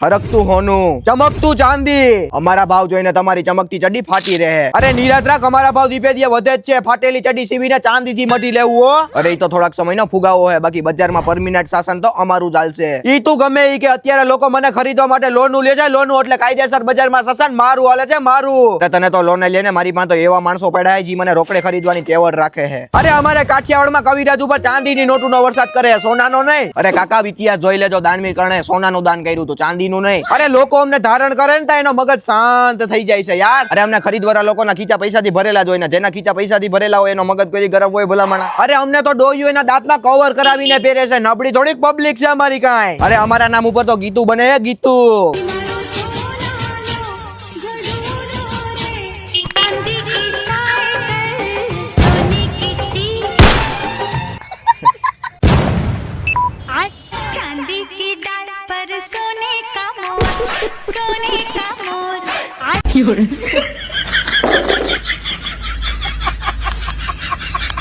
હરકતું હોનું, ચમકતું ચાંદી. અમારા ભાવ જોઈને તમારી ચમકતી ચડી ફાટી રહે. અરે નિરાત રાખ, અમારા ભાવ દીપે દીએ વધે જ છે. ફાટેલી ચડી સીવીને ચાંદીથી મટી લેવું હો. અરે ઈ તો થોડાક સમયનો ફુગાવો હોય, બાકી બજારમાં પરમિનન્ટ શાસન તો અમારું ચાલશે. ઈ તું ગમે ઈ કે અત્યારે લોકો મને ખરીદવા માટે લોન લે છે. લોન એટલે કાયદેસર બજારમાં શાસન મારું હાલે છે, મારું. તને તો લોન લઈને મારી પાસે તો એવા માણસો પડ્યા છે જે મને રોકડે ખરીદવાની તેવડ રાખે છે. અરે અમારે કાઠિયાવાડમાં કવિરાજ ઉપર ચાંદીની નોટોનો વરસાદ કરે, સોનાનો નહીં. અરે કાકા ઇતિહાસ જોઈ લેજો, દાનવીર કર્ણે સોનાનું દાન કર્યું હતું, ચાંદીનું નહીં. અરે લોકો અમને ધારણ કરે ને એનો મગજ શાંત થઈ જાય છે યાર. અરે અમને ખરીદવાળા લોકોના ખીચા પૈસાથી ભરેલા જ હોય ને, જેના ખીચા પૈસાથી ભરેલા હોય એનો મગજ કોઈ ગરમ હોય ભલામણા. અરે અમને તો ડોયું એના દાંતમાં કવર કરાવીને પહેરે છે. નબળી થોડીક પબ્લિક છે અમારી કાંઈ. અરે અમારા નામ ઉપર તો ગીતું બને, ગીતું. चांदी की डाल पर सोने का मोर